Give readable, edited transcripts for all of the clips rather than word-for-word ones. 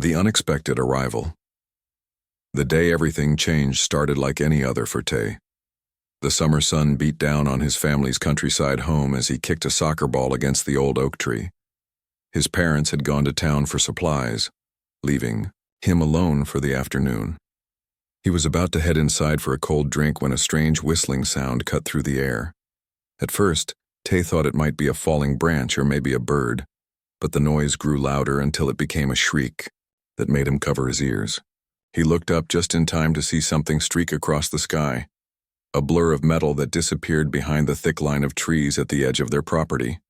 The unexpected arrival. The day everything changed started like any other for Tay. The summer sun beat down on his family's countryside home as he kicked a soccer ball against the old oak tree. His parents had gone to town for supplies, leaving him alone for the afternoon. He was about to head inside for a cold drink when a strange whistling sound cut through the air. At first, Tay thought it might be a falling branch or maybe a bird, but the noise grew louder until it became a shriek that made him cover his ears. He looked up just in time to see something streak across the sky, a blur of metal that disappeared behind the thick line of trees at the edge of their property.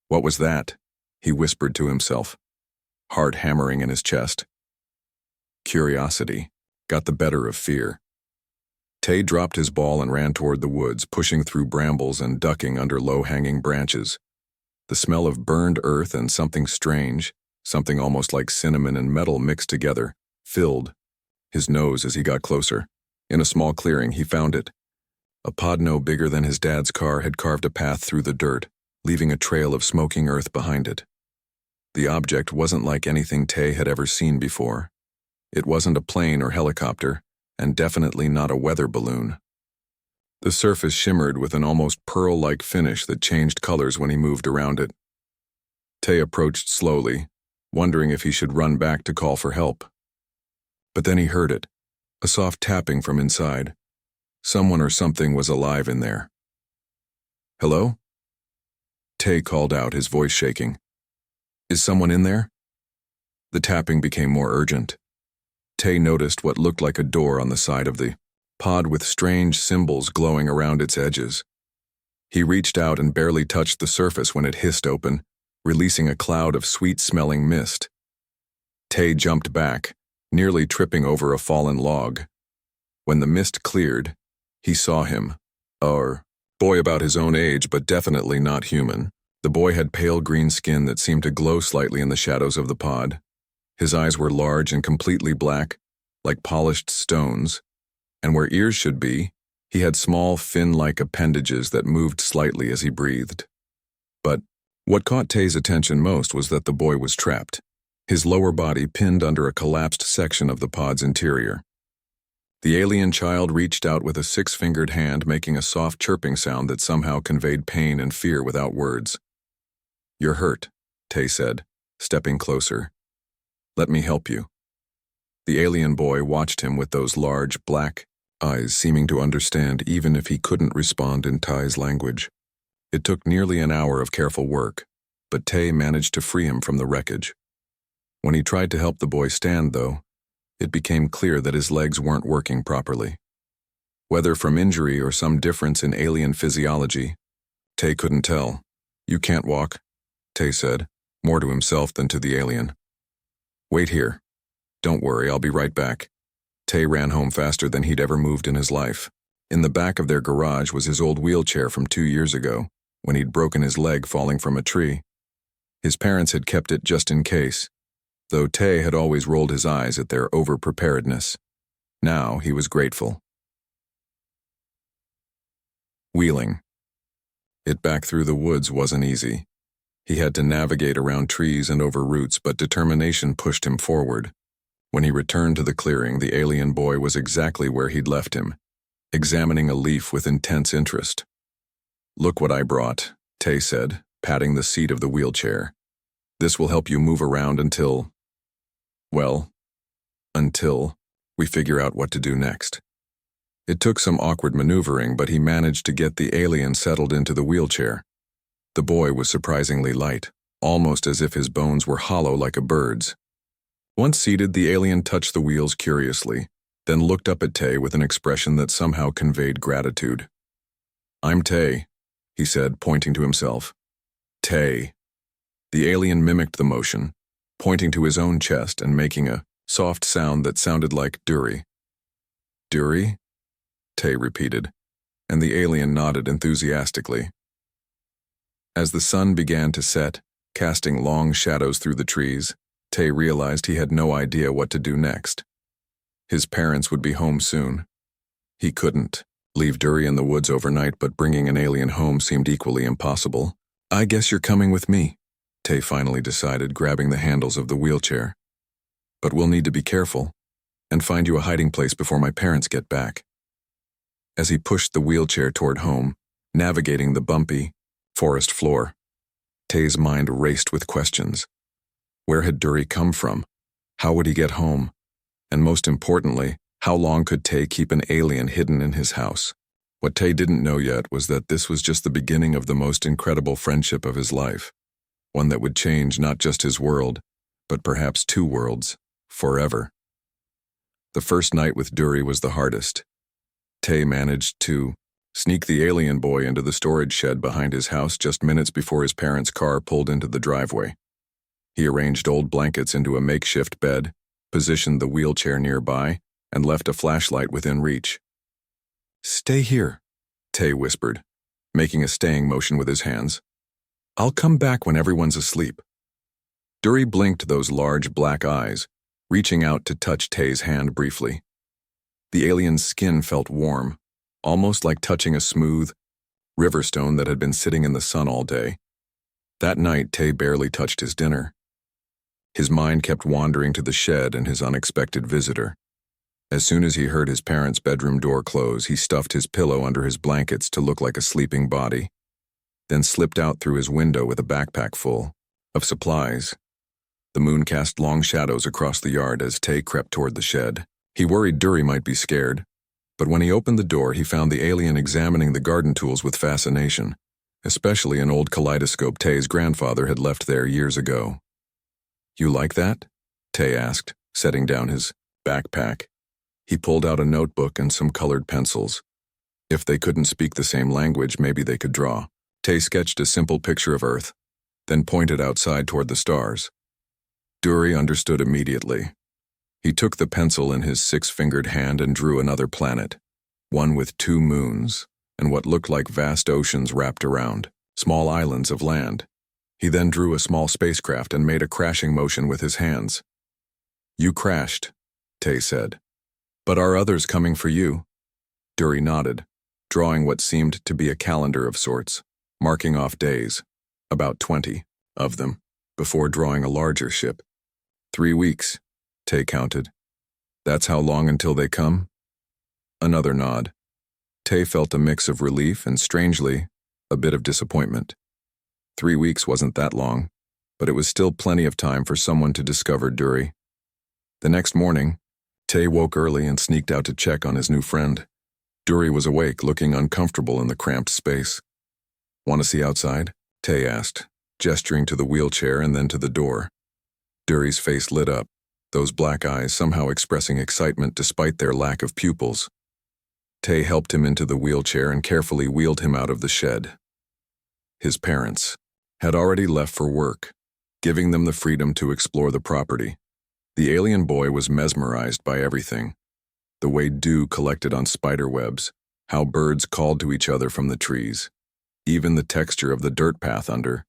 What was that? He whispered to himself, heart hammering in his chest. Curiosity got the better of fear. Tay dropped his ball and ran toward the woods, pushing through brambles and ducking under low-hanging branches. The smell of burned earth and something strange, something almost like cinnamon and metal mixed together, filled his nose as he got closer. In a small clearing, he found it. A pod no bigger than his dad's car had carved a path through the dirt, leaving a trail of smoking earth behind it. The object wasn't like anything Tay had ever seen before. It wasn't a plane or helicopter, and definitely not a weather balloon. The surface shimmered with an almost pearl-like finish that changed colors when he moved around it. Tay approached slowly, wondering if he should run back to call for help. But then he heard it, a soft tapping from inside. Someone or something was alive in there. "Hello?" Tay called out, his voice shaking. "Is someone in there?" The tapping became more urgent. Tay noticed what looked like a door on the side of the pod with strange symbols glowing around its edges. He reached out and barely touched the surface when it hissed open, releasing a cloud of sweet-smelling mist. Tay jumped back, nearly tripping over a fallen log. When the mist cleared, he saw him, a boy about his own age but definitely not human. The boy had pale green skin that seemed to glow slightly in the shadows of the pod. His eyes were large and completely black, like polished stones, and where ears should be, he had small fin-like appendages that moved slightly as he breathed. But what caught Tay's attention most was that the boy was trapped, his lower body pinned under a collapsed section of the pod's interior. The alien child reached out with a six-fingered hand, making a soft chirping sound that somehow conveyed pain and fear without words. "You're hurt," Tay said, stepping closer. "Let me help you." The alien boy watched him with those large, black eyes, seeming to understand even if he couldn't respond in Tay's language. It took nearly an hour of careful work, but Tay managed to free him from the wreckage. When he tried to help the boy stand, though, it became clear that his legs weren't working properly. Whether from injury or some difference in alien physiology, Tay couldn't tell. "You can't walk," Tay said, more to himself than to the alien. "Wait here. Don't worry, I'll be right back." Tay ran home faster than he'd ever moved in his life. In the back of their garage was his old wheelchair from 2 years ago, when he'd broken his leg falling from a tree. His parents had kept it just in case, though Tay had always rolled his eyes at their over-preparedness. Now he was grateful. Wheeling. It back through the woods wasn't easy. He had to navigate around trees and over roots, but determination pushed him forward. When he returned to the clearing, the alien boy was exactly where he'd left him, examining a leaf with intense interest. "Look what I brought," Tay said, patting the seat of the wheelchair. "This will help you move around until we figure out what to do next." It took some awkward maneuvering, but he managed to get the alien settled into the wheelchair. The boy was surprisingly light, almost as if his bones were hollow like a bird's. Once seated, the alien touched the wheels curiously, then looked up at Tay with an expression that somehow conveyed gratitude. "I'm Tay," he said, pointing to himself. "Tay." The alien mimicked the motion, pointing to his own chest and making a soft sound that sounded like Duri. "Duri?" Tay repeated, and the alien nodded enthusiastically. As the sun began to set, casting long shadows through the trees, Tay realized he had no idea what to do next. His parents would be home soon. He couldn't leave Duri in the woods overnight, but bringing an alien home seemed equally impossible. "I guess you're coming with me," Tay finally decided, grabbing the handles of the wheelchair. but we'll need to be careful and find you a hiding place before my parents get back. As he pushed the wheelchair toward home, navigating the bumpy forest floor, Tay's mind raced with questions. Where had Dury come from? How would he get home? And most importantly, how long could Tay keep an alien hidden in his house? What Tay didn't know yet was that this was just the beginning of the most incredible friendship of his life, one that would change not just his world, but perhaps two worlds, forever. The first night with Dury was the hardest. Tay managed to sneak the alien boy into the storage shed behind his house just minutes before his parents' car pulled into the driveway. He arranged old blankets into a makeshift bed, positioned the wheelchair nearby, and left a flashlight within reach. "Stay here," Tay whispered, making a staying motion with his hands. "I'll come back when everyone's asleep." Dury blinked those large black eyes, reaching out to touch Tay's hand briefly. The alien's skin felt warm, almost like touching a smooth riverstone that had been sitting in the sun all day. That night, Tay barely touched his dinner. His mind kept wandering to the shed and his unexpected visitor. As soon as he heard his parents' bedroom door close, he stuffed his pillow under his blankets to look like a sleeping body, then slipped out through his window with a backpack full of supplies. The moon cast long shadows across the yard as Tay crept toward the shed. He worried Dury might be scared, but when he opened the door, he found the alien examining the garden tools with fascination, especially an old kaleidoscope Tay's grandfather had left there years ago. "You like that?" Tay asked, setting down his backpack. He pulled out a notebook and some colored pencils. If they couldn't speak the same language, maybe they could draw. Tay sketched a simple picture of Earth, then pointed outside toward the stars. Dury understood immediately. He took the pencil in his six-fingered hand and drew another planet, one with two moons, and what looked like vast oceans wrapped around, small islands of land. He then drew a small spacecraft and made a crashing motion with his hands. "You crashed," Tay said. "But are others coming for you?" Dury nodded, drawing what seemed to be a calendar of sorts, marking off days, about 20 of them, before drawing a larger ship. 3 weeks, Tay counted. "That's how long until they come?" Another nod. Tay felt a mix of relief and, strangely, a bit of disappointment. 3 weeks wasn't that long, but it was still plenty of time for someone to discover Dury. The next morning, Tay woke early and sneaked out to check on his new friend. Dury was awake, looking uncomfortable in the cramped space. "Want to see outside?" Tay asked, gesturing to the wheelchair and then to the door. Dury's face lit up, those black eyes somehow expressing excitement despite their lack of pupils. Tay helped him into the wheelchair and carefully wheeled him out of the shed. His parents had already left for work, giving them the freedom to explore the property. The alien boy was mesmerized by everything. The way dew collected on spider webs, how birds called to each other from the trees, even the texture of the dirt path under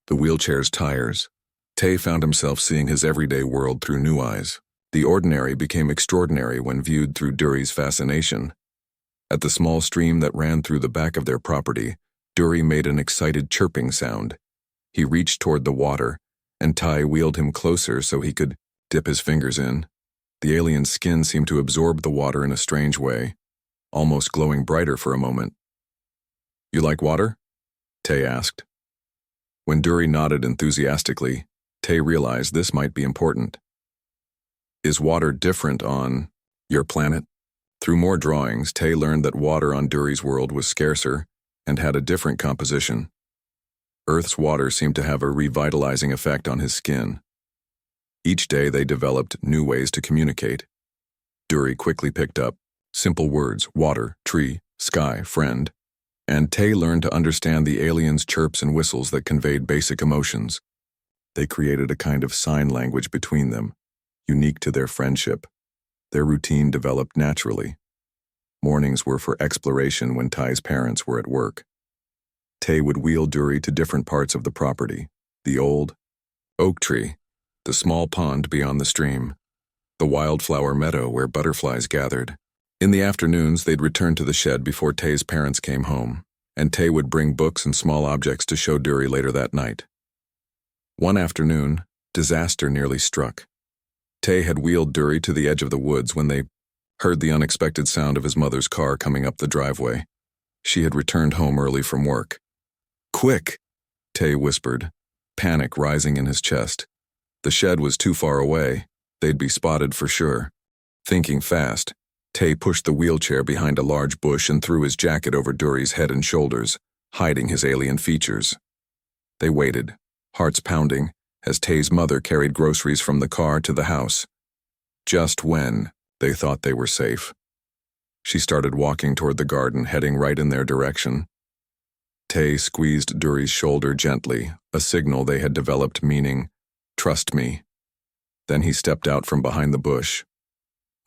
the wheelchair's tires. Tay found himself seeing his everyday world through new eyes. The ordinary became extraordinary when viewed through Dury's fascination. At the small stream that ran through the back of their property, Dury made an excited chirping sound. He reached toward the water, and Tay wheeled him closer so he could dip his fingers in. The alien's skin seemed to absorb the water in a strange way, almost glowing brighter for a moment. "You like water?" Tay asked. When Dury nodded enthusiastically, Tay realized this might be important. "Is water different on your planet?" Through more drawings, Tay learned that water on Dury's world was scarcer and had a different composition. Earth's water seemed to have a revitalizing effect on his skin. Each day they developed new ways to communicate. Dury quickly picked up simple words: water, tree, sky, friend, and Tay learned to understand the aliens' chirps and whistles that conveyed basic emotions. They created a kind of sign language between them, unique to their friendship. Their routine developed naturally. Mornings were for exploration when Tay's parents were at work. Tay would wheel Dury to different parts of the property: the old oak tree, the small pond beyond the stream, the wildflower meadow where butterflies gathered. In the afternoons, they'd return to the shed before Tay's parents came home, and Tay would bring books and small objects to show Dury later that night. One afternoon, disaster nearly struck. Tay had wheeled Dury to the edge of the woods when they heard the unexpected sound of his mother's car coming up the driveway. She had returned home early from work. "Quick!" Tay whispered, panic rising in his chest. The shed was too far away. They'd be spotted for sure. Thinking fast, Tay pushed the wheelchair behind a large bush and threw his jacket over Dury's head and shoulders, hiding his alien features. They waited, hearts pounding, as Tay's mother carried groceries from the car to the house. Just when they thought they were safe, she started walking toward the garden, heading right in their direction. Tay squeezed Dury's shoulder gently, a signal they had developed meaning, "Trust me." Then he stepped out from behind the bush.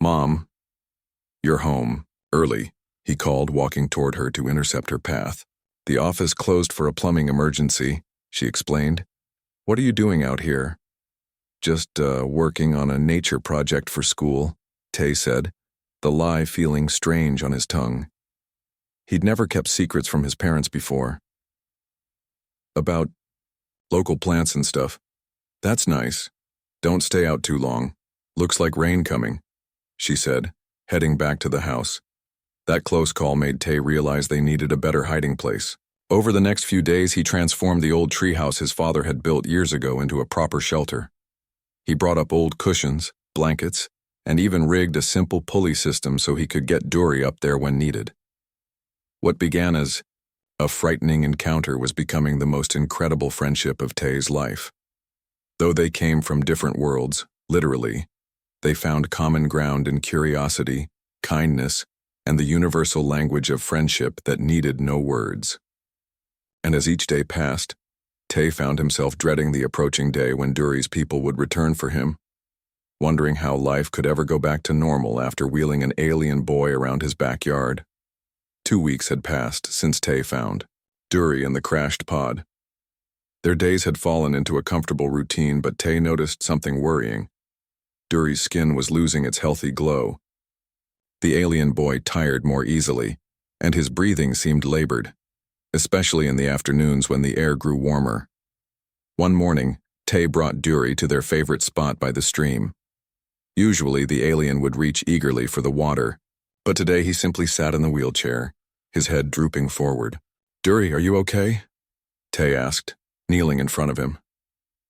"Mom, you're home, early," he called, walking toward her to intercept her path. "The office closed for a plumbing emergency," she explained. "What are you doing out here?" "Just, working on a nature project for school," Tay said, the lie feeling strange on his tongue. He'd never kept secrets from his parents before. "About local plants and stuff." "That's nice. Don't stay out too long. Looks like rain coming," she said, heading back to the house. That close call made Tay realize they needed a better hiding place. Over the next few days, he transformed the old treehouse his father had built years ago into a proper shelter. He brought up old cushions, blankets, and even rigged a simple pulley system so he could get Dury up there when needed. What began as a frightening encounter was becoming the most incredible friendship of Tay's life. Though they came from different worlds, literally, they found common ground in curiosity, kindness, and the universal language of friendship that needed no words. And as each day passed, Tay found himself dreading the approaching day when Dury's people would return for him, wondering how life could ever go back to normal after wheeling an alien boy around his backyard. 2 weeks had passed since Tay found Dury in the crashed pod. Their days had fallen into a comfortable routine, but Tay noticed something worrying. Dury's skin was losing its healthy glow. The alien boy tired more easily, and his breathing seemed labored, especially in the afternoons when the air grew warmer. One morning, Tay brought Dury to their favorite spot by the stream. Usually, the alien would reach eagerly for the water, but today he simply sat in the wheelchair, his head drooping forward. "Dury, are you okay?" Tay asked, kneeling in front of him.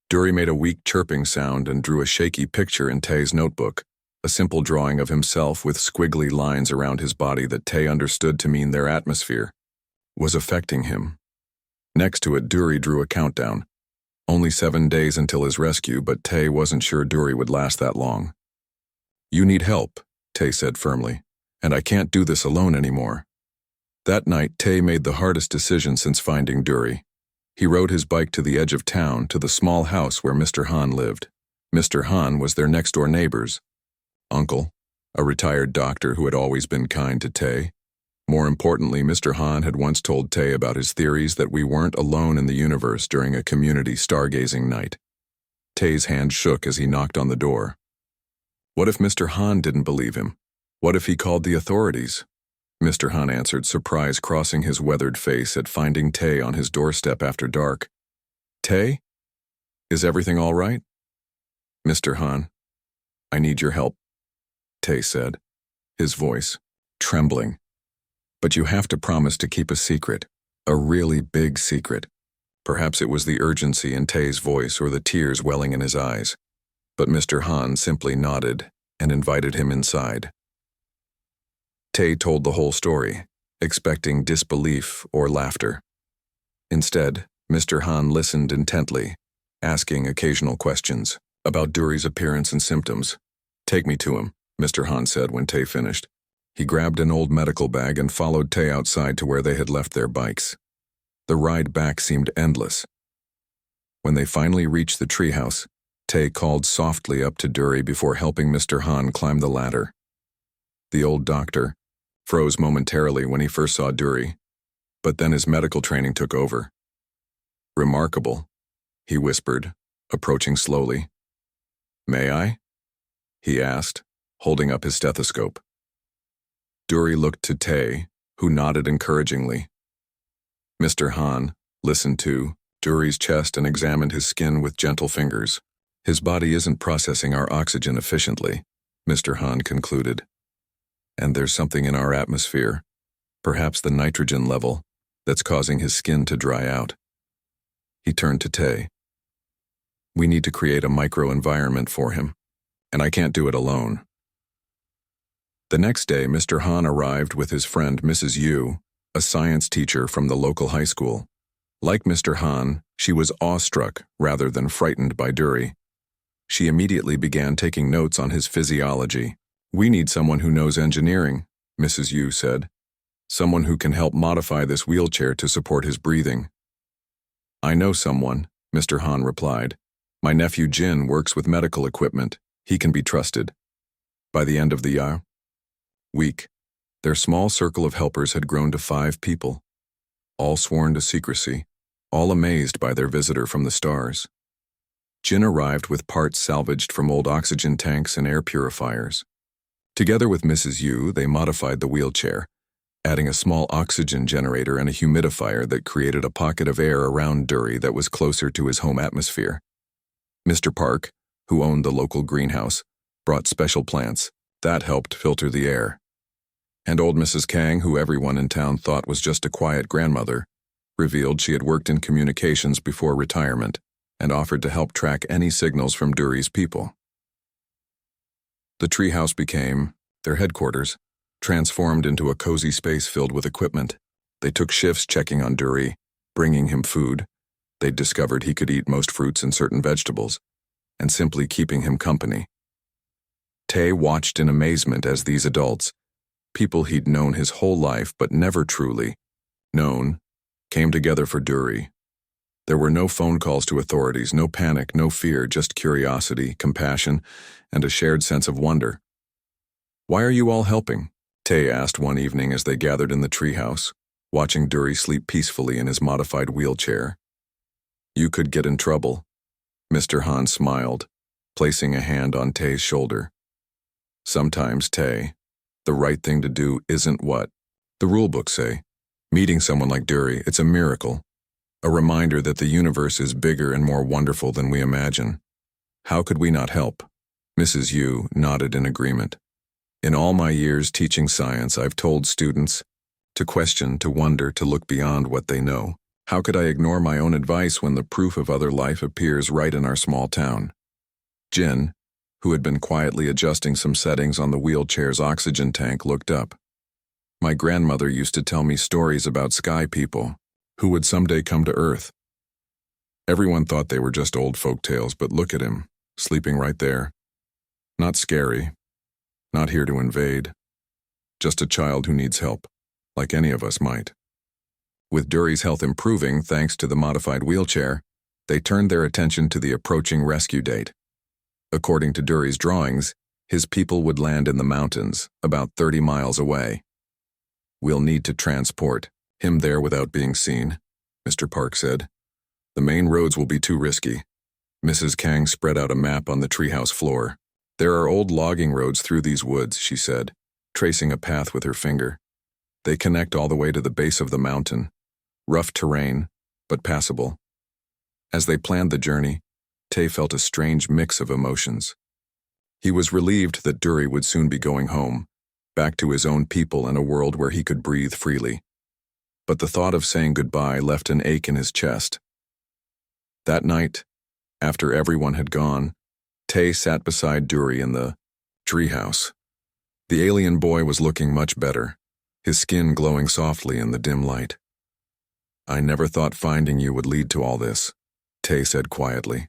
Dury made a weak chirping sound and drew a shaky picture in Tay's notebook, a simple drawing of himself with squiggly lines around his body that Tay understood to mean their atmosphere was affecting him. Next to it, Dury drew a countdown. Only 7 days until his rescue, but Tay wasn't sure Dury would last that long. "You need help," Tay said firmly, "and I can't do this alone anymore." That night, Tay made the hardest decision since finding Dury. He rode his bike to the edge of town to the small house where Mr. Han lived. Mr. Han was their next-door neighbor's uncle, a retired doctor who had always been kind to Tay. More importantly, Mr. Han had once told Tay about his theories that we weren't alone in the universe during a community stargazing night. Tay's hand shook as he knocked on the door. What if Mr. Han didn't believe him? What if he called the authorities? Mr. Han answered, surprise crossing his weathered face at finding Tay on his doorstep after dark. "Tay? Is everything all right?" "Mr. Han, I need your help," Tay said, his voice trembling. "But you have to promise to keep a secret, a really big secret." Perhaps it was the urgency in Tay's voice or the tears welling in his eyes, but Mr. Han simply nodded and invited him inside. Tay told the whole story, expecting disbelief or laughter. Instead, Mr. Han listened intently, asking occasional questions about Dury's appearance and symptoms. "Take me to him," Mr. Han said when Tay finished. He grabbed an old medical bag and followed Tay outside to where they had left their bikes. The ride back seemed endless. When they finally reached the treehouse, Tay called softly up to Dury before helping Mr. Han climb the ladder. The old doctor froze momentarily when he first saw Dury, but then his medical training took over. "Remarkable," he whispered, approaching slowly. "May I?" he asked, holding up his stethoscope. Dury looked to Tay, who nodded encouragingly. Mr. Han listened to Dury's chest and examined his skin with gentle fingers. His body isn't processing our oxygen efficiently, Mr. Han concluded. And there's something in our atmosphere, perhaps the nitrogen level, that's causing his skin to dry out. He turned to Tay. We need to create a microenvironment for him, and I can't do it alone. The next day, Mr. Han arrived with his friend Mrs. Yu, a science teacher from the local high school. Like Mr. Han, she was awestruck rather than frightened by Dury. She immediately began taking notes on his physiology. We need someone who knows engineering, Mrs. Yu said. Someone who can help modify this wheelchair to support his breathing. I know someone, Mr. Han replied. My nephew Jin works with medical equipment. He can be trusted. By the end of the week, their small circle of helpers had grown to 5 people, all sworn to secrecy, all amazed by their visitor from the stars. Jin arrived with parts salvaged from old oxygen tanks and air purifiers. Together with Mrs. Yu, they modified the wheelchair, adding a small oxygen generator and a humidifier that created a pocket of air around Dury that was closer to his home atmosphere. Mr. Park, who owned the local greenhouse, brought special plants that helped filter the air. And old Mrs. Kang, who everyone in town thought was just a quiet grandmother, revealed she had worked in communications before retirement and offered to help track any signals from Dury's people. The treehouse became their headquarters, transformed into a cozy space filled with equipment. They took shifts checking on Dury, bringing him food. They'd discovered he could eat most fruits and certain vegetables, and simply keeping him company. Tay watched in amazement as these adults, people he'd known his whole life but never truly known, came together for Dury. There were no phone calls to authorities, no panic, no fear, just curiosity, compassion, and a shared sense of wonder. Why are you all helping? Tay asked one evening as they gathered in the treehouse, watching Dury sleep peacefully in his modified wheelchair. You could get in trouble. Mr. Han smiled, placing a hand on Tay's shoulder. Sometimes, Tay, the right thing to do isn't what the rulebooks say. Meeting someone like Dury, it's a miracle. A reminder that the universe is bigger and more wonderful than we imagine. How could we not help? Mrs. Yu nodded in agreement. In all my years teaching science, I've told students to question, to wonder, to look beyond what they know. How could I ignore my own advice when the proof of other life appears right in our small town? Jin, who had been quietly adjusting some settings on the wheelchair's oxygen tank, looked up. My grandmother used to tell me stories about sky people who would someday come to Earth. Everyone thought they were just old folk tales, but look at him, sleeping right there. Not scary, not here to invade, just a child who needs help, like any of us might. With Dury's health improving thanks to the modified wheelchair, they turned their attention to the approaching rescue date. According to Dury's drawings, his people would land in the mountains, about 30 miles away. We'll need to transport him there without being seen, Mr. Park said. The main roads will be too risky. Mrs. Kang spread out a map on the treehouse floor. There are old logging roads through these woods, she said, tracing a path with her finger. They connect all the way to the base of the mountain. Rough terrain, but passable. As they planned the journey, Tay felt a strange mix of emotions. He was relieved that Dury would soon be going home, back to his own people in a world where he could breathe freely. But the thought of saying goodbye left an ache in his chest. That night, after everyone had gone, Tay sat beside Dury in the treehouse. The alien boy was looking much better, his skin glowing softly in the dim light. I never thought finding you would lead to all this, Tay said quietly.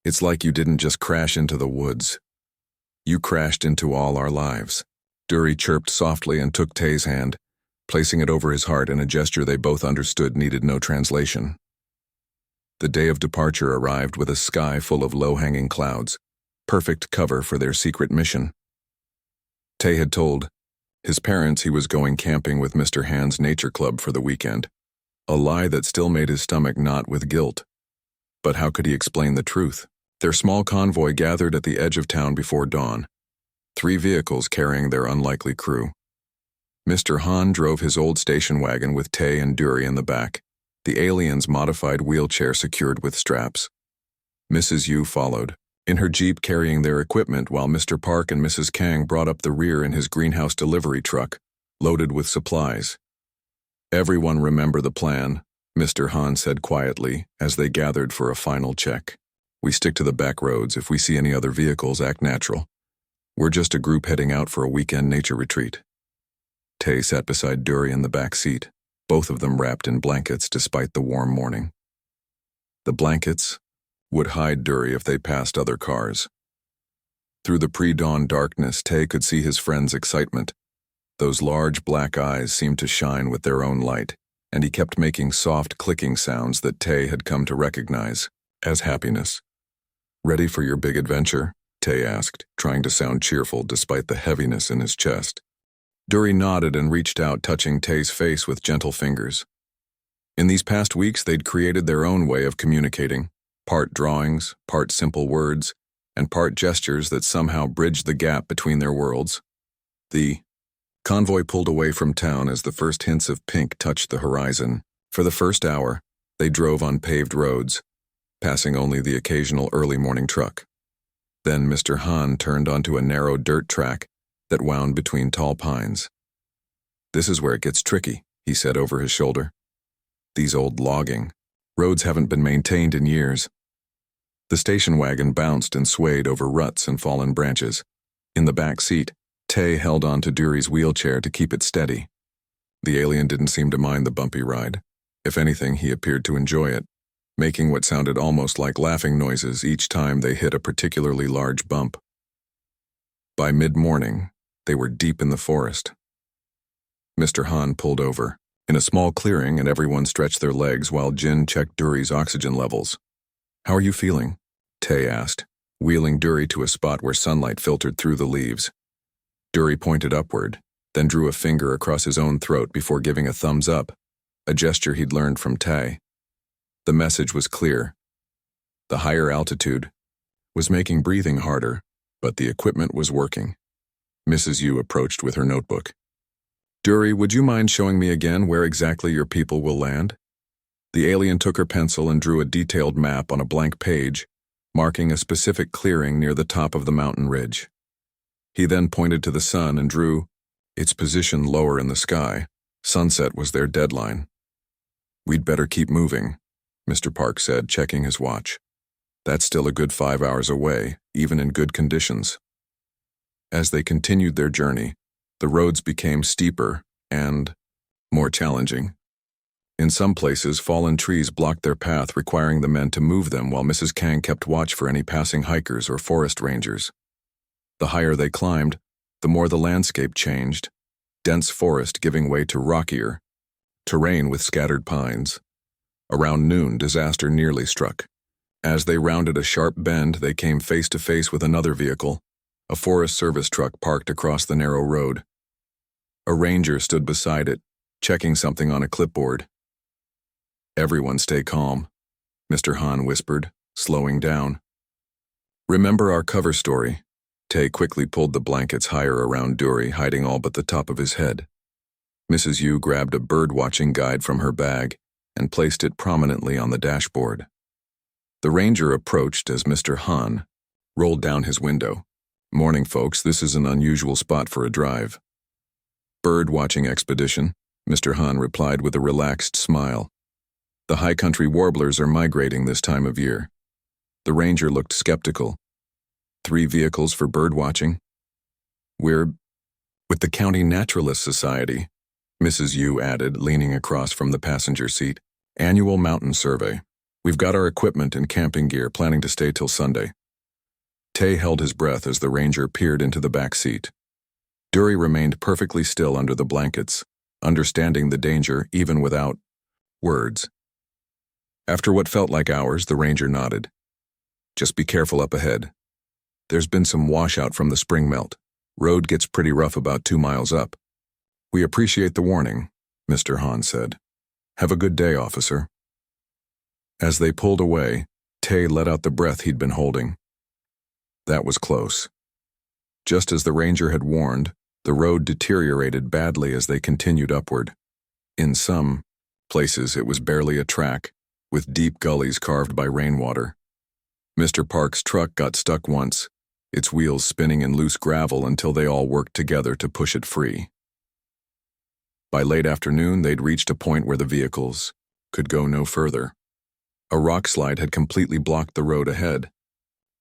It's like you didn't just crash into the woods. You crashed into all our lives. Dury chirped softly and took Tay's hand, placing it over his heart in a gesture they both understood needed no translation. The day of departure arrived with a sky full of low-hanging clouds, perfect cover for their secret mission. Tay had told his parents he was going camping with Mr. Han's nature club for the weekend, a lie that still made his stomach knot with guilt. But how could he explain the truth? Their small convoy gathered at the edge of town before dawn, 3 vehicles carrying their unlikely crew. Mr. Han drove his old station wagon with Tay and Dury in the back, the alien's modified wheelchair secured with straps. Mrs. Yu followed, in her jeep carrying their equipment while Mr. Park and Mrs. Kang brought up the rear in his greenhouse delivery truck, loaded with supplies. Everyone remember the plan, Mr. Han said quietly as they gathered for a final check. We stick to the back roads. If we see any other vehicles, act natural. We're just a group heading out for a weekend nature retreat. Tay sat beside Dury in the back seat, both of them wrapped in blankets despite the warm morning. The blankets would hide Dury if they passed other cars. Through the pre-dawn darkness, Tay could see his friend's excitement. Those large black eyes seemed to shine with their own light, and he kept making soft clicking sounds that Tay had come to recognize as happiness. "Ready for your big adventure?" Tay asked, trying to sound cheerful despite the heaviness in his chest. Dury nodded and reached out, touching Tay's face with gentle fingers. In these past weeks, they'd created their own way of communicating, part drawings, part simple words, and part gestures that somehow bridged the gap between their worlds. The convoy pulled away from town as the first hints of pink touched the horizon. For the first hour, they drove on paved roads, passing only the occasional early morning truck. Then Mr. Han turned onto a narrow dirt track that wound between tall pines. "This is where it gets tricky," he said over his shoulder. "These old logging roads haven't been maintained in years." The station wagon bounced and swayed over ruts and fallen branches. In the back seat, Tay held on to Dury's wheelchair to keep it steady. The alien didn't seem to mind the bumpy ride. If anything, he appeared to enjoy it, making what sounded almost like laughing noises each time they hit a particularly large bump. By mid-morning, they were deep in the forest. Mr. Han pulled over in a small clearing, and everyone stretched their legs while Jin checked Dury's oxygen levels. "How are you feeling?" Tay asked, wheeling Dury to a spot where sunlight filtered through the leaves. Dury pointed upward, then drew a finger across his own throat before giving a thumbs up, a gesture he'd learned from Tay. The message was clear. The higher altitude was making breathing harder, but the equipment was working. Mrs. Yu approached with her notebook. "Dury, would you mind showing me again where exactly your people will land?" The alien took her pencil and drew a detailed map on a blank page, marking a specific clearing near the top of the mountain ridge. He then pointed to the sun and drew its position lower in the sky. Sunset was their deadline. "We'd better keep moving," Mr. Park said, checking his watch. "That's still a good 5 hours away, even in good conditions." As they continued their journey, the roads became steeper and more challenging. In some places, fallen trees blocked their path, requiring the men to move them while Mrs. Kang kept watch for any passing hikers or forest rangers. The higher they climbed, the more the landscape changed, dense forest giving way to rockier terrain with scattered pines. Around noon, disaster nearly struck. As they rounded a sharp bend, they came face to face with another vehicle, a Forest Service truck parked across the narrow road. A ranger stood beside it, checking something on a clipboard. "Everyone stay calm," Mr. Han whispered, slowing down. "Remember our cover story?" Tay quickly pulled the blankets higher around Dury, hiding all but the top of his head. Mrs. Yu grabbed a bird-watching guide from her bag and placed it prominently on the dashboard. The ranger approached as Mr. Han rolled down his window. "Morning, folks. This is an unusual spot for a drive." "Bird-watching expedition," Mr. Han replied with a relaxed smile. "The high country warblers are migrating this time of year." The ranger looked skeptical. 3 vehicles for bird-watching? "We're with the County Naturalist Society," Mrs. Yu added, leaning across from the passenger seat. "Annual mountain survey. We've got our equipment and camping gear, planning to stay till Sunday." Tay held his breath as the ranger peered into the back seat. Dury remained perfectly still under the blankets, understanding the danger even without words. After what felt like hours, the ranger nodded. "Just be careful up ahead. There's been some washout from the spring melt. Road gets pretty rough about 2 miles up." "We appreciate the warning," Mr. Han said. "Have a good day, officer." As they pulled away, Tay let out the breath he'd been holding. That was close. Just as the ranger had warned, the road deteriorated badly as they continued upward. In some places, it was barely a track, with deep gullies carved by rainwater. Mr. Park's truck got stuck once, its wheels spinning in loose gravel until they all worked together to push it free. By late afternoon, they'd reached a point where the vehicles could go no further. A rock slide had completely blocked the road ahead.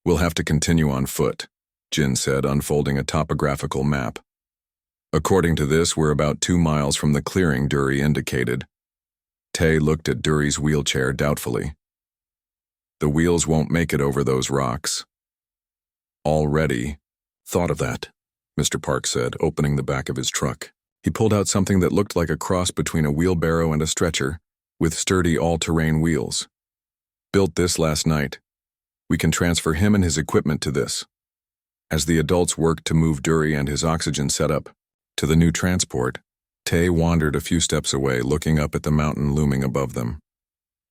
"We'll have to continue on foot," Jin said, unfolding a topographical map. "According to this, we're about 2 miles from the clearing Dury indicated." Tay looked at Dury's wheelchair doubtfully. "The wheels won't make it over those rocks." "Already thought of that," Mr. Park said, opening the back of his truck. He pulled out something that looked like a cross between a wheelbarrow and a stretcher, with sturdy all-terrain wheels. "Built this last night. We can transfer him and his equipment to this." As the adults worked to move Dury and his oxygen setup to the new transport, Tay wandered a few steps away, looking up at the mountain looming above them.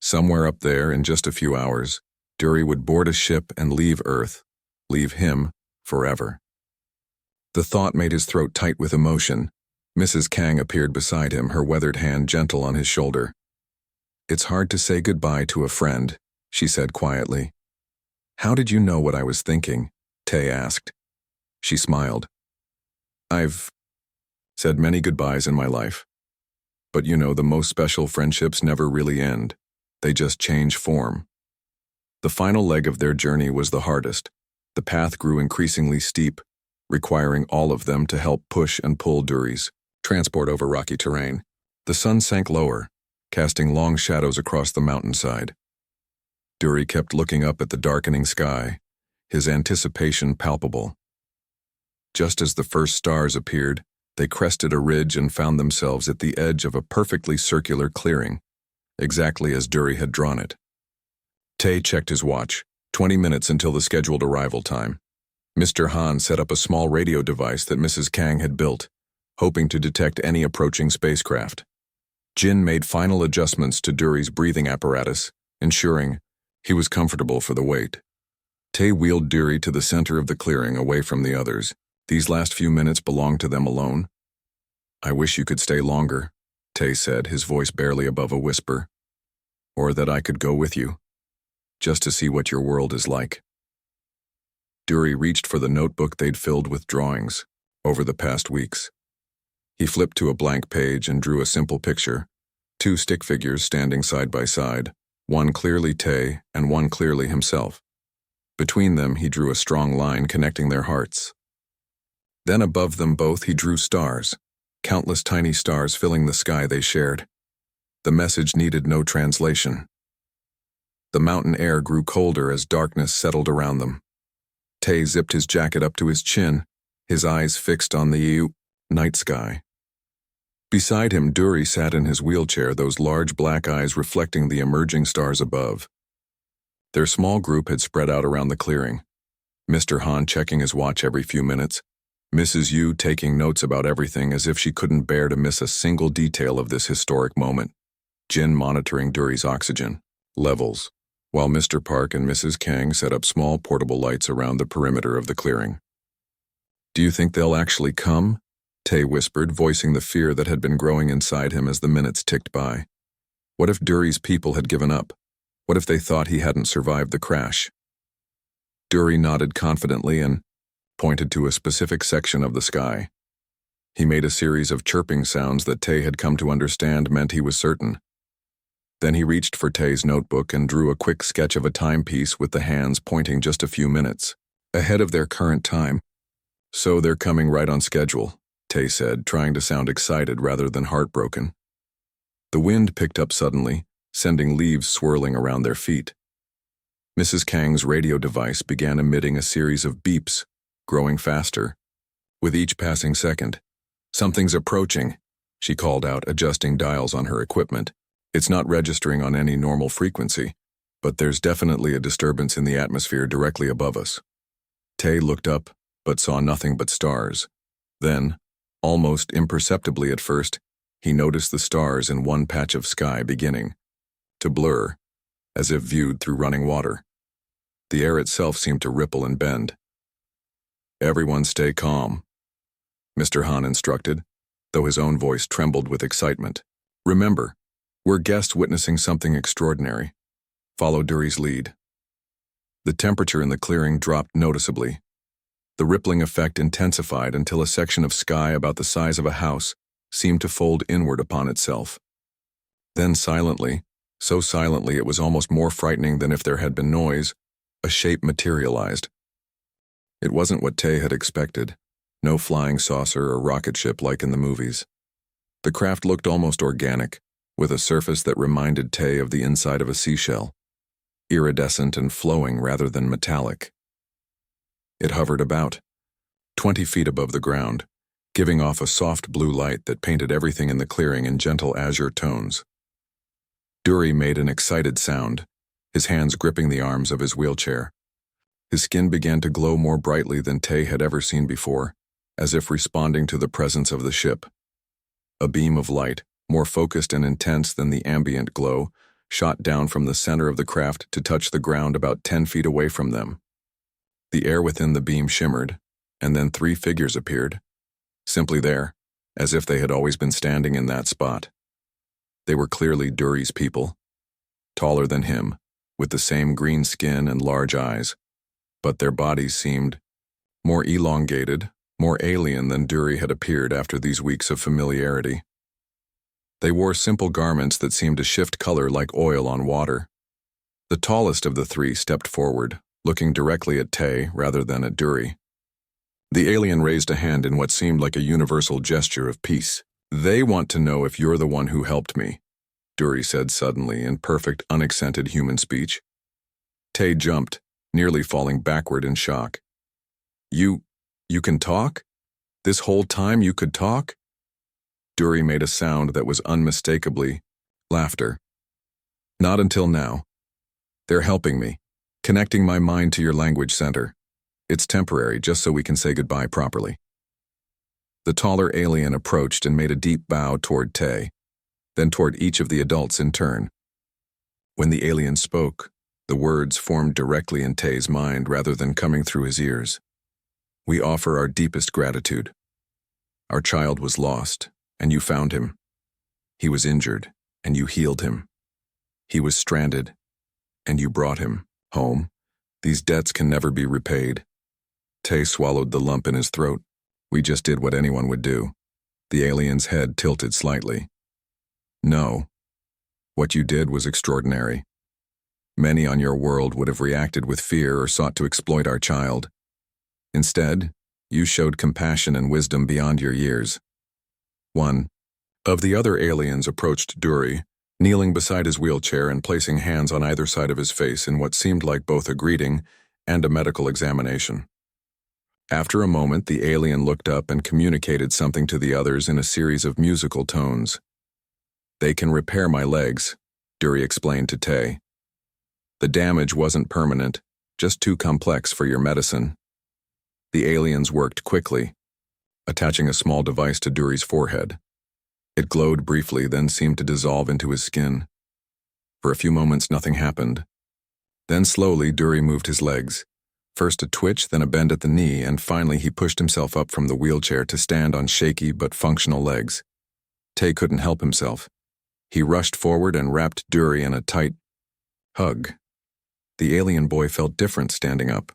Somewhere up there, in just a few hours, Dury would board a ship and leave Earth, leave him forever. The thought made his throat tight with emotion. Mrs. Kang appeared beside him, her weathered hand gentle on his shoulder. "It's hard to say goodbye to a friend," she said quietly. "How did you know what I was thinking?" Tay asked. She smiled. "I've said many goodbyes in my life. But you know, the most special friendships never really end. They just change form." The final leg of their journey was the hardest. The path grew increasingly steep, requiring all of them to help push and pull Dury's transport over rocky terrain. The sun sank lower, casting long shadows across the mountainside. Dury kept looking up at the darkening sky, his anticipation palpable. Just as the first stars appeared, they crested a ridge and found themselves at the edge of a perfectly circular clearing, exactly as Dury had drawn it. Tay checked his watch, 20 minutes until the scheduled arrival time. Mr. Han set up a small radio device that Mrs. Kang had built, hoping to detect any approaching spacecraft. Jin made final adjustments to Dury's breathing apparatus, ensuring he was comfortable for the wait. Tay wheeled Dury to the center of the clearing, away from the others. These last few minutes belonged to them alone. "I wish you could stay longer," Tay said, his voice barely above a whisper. "Or that I could go with you, just to see what your world is like." Dury reached for the notebook they'd filled with drawings over the past weeks. He flipped to a blank page and drew a simple picture, 2 stick figures standing side by side, one clearly Tay and one clearly himself. Between them, he drew a strong line connecting their hearts. Then above them both he drew stars, countless tiny stars filling the sky they shared. The message needed no translation. The mountain air grew colder as darkness settled around them. Tay zipped his jacket up to his chin, his eyes fixed on the night sky. Beside him, Dury sat in his wheelchair, those large black eyes reflecting the emerging stars above. Their small group had spread out around the clearing. Mr. Han checking his watch every few minutes, Mrs. Yu taking notes about everything as if she couldn't bear to miss a single detail of this historic moment. Jin monitoring Dury's oxygen levels, while Mr. Park and Mrs. Kang set up small portable lights around the perimeter of the clearing. "Do you think they'll actually come?" Tay whispered, voicing the fear that had been growing inside him as the minutes ticked by. What if Dury's people had given up? What if they thought he hadn't survived the crash? Dury nodded confidently and pointed to a specific section of the sky. He made a series of chirping sounds that Tay had come to understand meant he was certain. Then he reached for Tay's notebook and drew a quick sketch of a timepiece with the hands pointing just a few minutes ahead of their current time. "So they're coming right on schedule," Tay said, trying to sound excited rather than heartbroken. The wind picked up suddenly, sending leaves swirling around their feet. Mrs. Kang's radio device began emitting a series of beeps, growing faster. With each passing second, "Something's approaching," she called out, adjusting dials on her equipment. "It's not registering on any normal frequency, but there's definitely a disturbance in the atmosphere directly above us." Tay looked up, but saw nothing but stars. Then, almost imperceptibly at first, he noticed the stars in one patch of sky beginning to blur, as if viewed through running water. The air itself seemed to ripple and bend. "Everyone stay calm," Mr. Han instructed, though his own voice trembled with excitement. "Remember, we're guests witnessing something extraordinary. Follow Dury's lead." The temperature in the clearing dropped noticeably. The rippling effect intensified until a section of sky about the size of a house seemed to fold inward upon itself. Then silently, so silently it was almost more frightening than if there had been noise, a shape materialized. It wasn't what Tay had expected, no flying saucer or rocket ship like in the movies. The craft looked almost organic, with a surface that reminded Tay of the inside of a seashell, iridescent and flowing rather than metallic. It hovered about 20 feet above the ground, giving off a soft blue light that painted everything in the clearing in gentle azure tones. Dury made an excited sound, his hands gripping the arms of his wheelchair. His skin began to glow more brightly than Tay had ever seen before, as if responding to the presence of the ship. A beam of light, more focused and intense than the ambient glow, shot down from the center of the craft to touch the ground about 10 feet away from them. The air within the beam shimmered, and then 3 figures appeared, simply there, as if they had always been standing in that spot. They were clearly Dury's people, taller than him, with the same green skin and large eyes, but their bodies seemed more elongated, more alien than Dury had appeared after these weeks of familiarity. They wore simple garments that seemed to shift color like oil on water. The tallest of the 3 stepped forward, looking directly at Tay rather than at Dury. The alien raised a hand in what seemed like a universal gesture of peace. "They want to know if you're the one who helped me," Dury said suddenly in perfect, unaccented human speech. Tay jumped, nearly falling backward in shock. You can talk? This whole time you could talk?" Dury made a sound that was unmistakably laughter. "Not until now. They're helping me, connecting my mind to your language center. It's temporary, just so we can say goodbye properly." The taller alien approached and made a deep bow toward Tay, then toward each of the adults in turn. When the alien spoke, the words formed directly in Tay's mind rather than coming through his ears. "We offer our deepest gratitude. Our child was lost, and you found him. He was injured, and you healed him. He was stranded, and you brought him home. These debts can never be repaid." Tay swallowed the lump in his throat. "We just did what anyone would do." The alien's head tilted slightly. "No. What you did was extraordinary. Many on your world would have reacted with fear or sought to exploit our child. Instead, you showed compassion and wisdom beyond your years." One of the other aliens approached Dury, kneeling beside his wheelchair and placing hands on either side of his face in what seemed like both a greeting and a medical examination. After a moment, the alien looked up and communicated something to the others in a series of musical tones. "They can repair my legs," Dury explained to Tay. "The damage wasn't permanent, just too complex for your medicine." The aliens worked quickly, attaching a small device to Dury's forehead. It glowed briefly, then seemed to dissolve into his skin. For a few moments, nothing happened. Then slowly, Dury moved his legs. First a twitch, then a bend at the knee, and finally he pushed himself up from the wheelchair to stand on shaky but functional legs. Tay couldn't help himself. He rushed forward and wrapped Dury in a tight hug. The alien boy felt different standing up.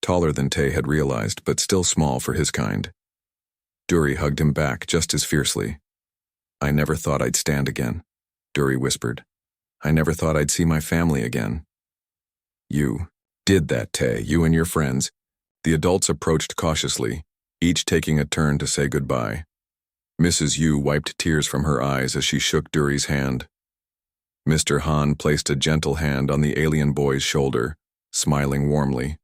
Taller than Tay had realized, but still small for his kind. Dury hugged him back just as fiercely. "I never thought I'd stand again," Dury whispered. "I never thought I'd see my family again." "You did that, Tay, you and your friends." The adults approached cautiously, each taking a turn to say goodbye. Mrs. Yu wiped tears from her eyes as she shook Dury's hand. Mr. Han placed a gentle hand on the alien boy's shoulder, smiling warmly.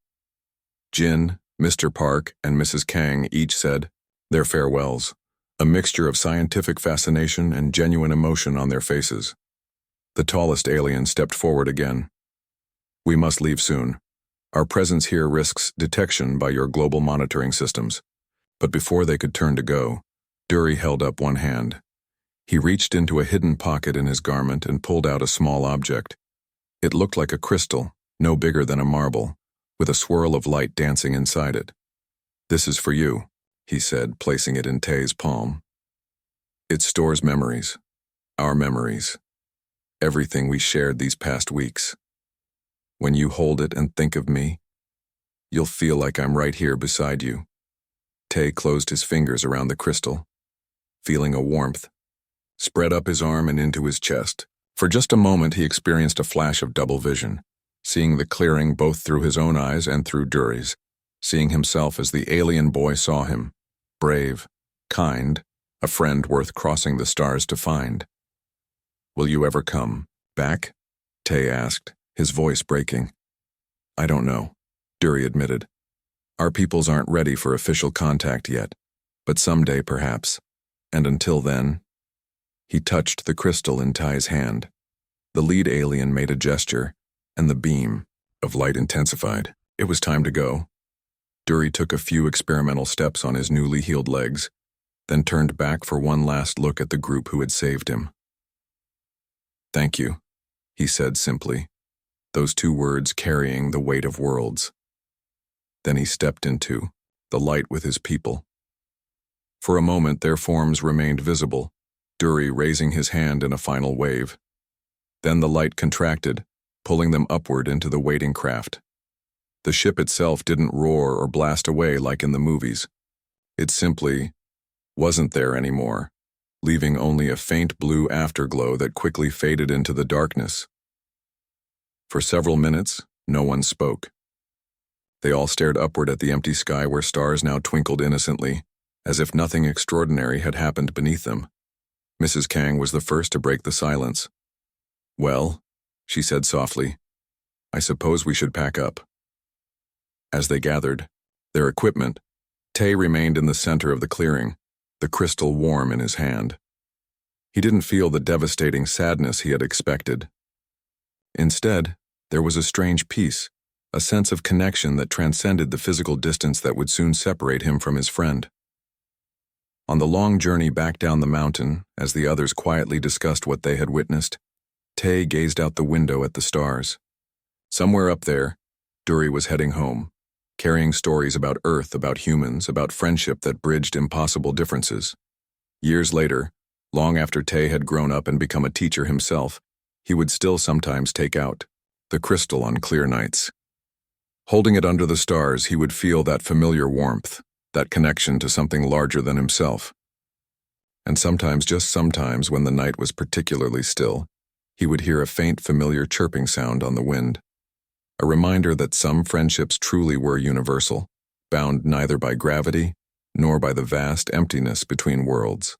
Jin, Mr. Park, and Mrs. Kang each said their farewells, a mixture of scientific fascination and genuine emotion on their faces. The tallest alien stepped forward again. "We must leave soon. Our presence here risks detection by your global monitoring systems." But before they could turn to go, Dury held up one hand. He reached into a hidden pocket in his garment and pulled out a small object. It looked like a crystal, no bigger than a marble, with a swirl of light dancing inside it. "This is for you," he said, placing it in Tay's palm. "It stores memories. Our memories. Everything we shared these past weeks." When you hold it and think of me, you'll feel like I'm right here beside you. Tay closed his fingers around the crystal, feeling a warmth, spread up his arm and into his chest. For just a moment he experienced a flash of double vision, seeing the clearing both through his own eyes and through Dury's, seeing himself as the alien boy saw him, brave, kind, a friend worth crossing the stars to find. "Will you ever come back?" Tay asked, his voice breaking. "I don't know," Dury admitted. "Our peoples aren't ready for official contact yet, but someday perhaps. And until then..." He touched the crystal in Ty's hand. The lead alien made a gesture, and the beam of light intensified. It was time to go. Dury took a few experimental steps on his newly healed legs, then turned back for one last look at the group who had saved him. "Thank you," he said simply, those two words carrying the weight of worlds. Then he stepped into the light with his people. For a moment their forms remained visible, Dury raising his hand in a final wave. Then the light contracted, pulling them upward into the waiting craft. The ship itself didn't roar or blast away like in the movies. It simply wasn't there anymore, leaving only a faint blue afterglow that quickly faded into the darkness. For several minutes, no one spoke. They all stared upward at the empty sky where stars now twinkled innocently, as if nothing extraordinary had happened beneath them. Mrs. Kang was the first to break the silence. "Well," she said softly, "I suppose we should pack up." As they gathered their equipment, Tay remained in the center of the clearing, the crystal warm in his hand. He didn't feel the devastating sadness he had expected. Instead, there was a strange peace, a sense of connection that transcended the physical distance that would soon separate him from his friend. On the long journey back down the mountain, as the others quietly discussed what they had witnessed, Tay gazed out the window at the stars. Somewhere up there, Dury was heading home, carrying stories about Earth, about humans, about friendship that bridged impossible differences. Years later, long after Tay had grown up and become a teacher himself, he would still sometimes take out the crystal on clear nights. Holding it under the stars, he would feel that familiar warmth, that connection to something larger than himself. And sometimes, just sometimes, when the night was particularly still, he would hear a faint, familiar chirping sound on the wind, a reminder that some friendships truly were universal, bound neither by gravity nor by the vast emptiness between worlds.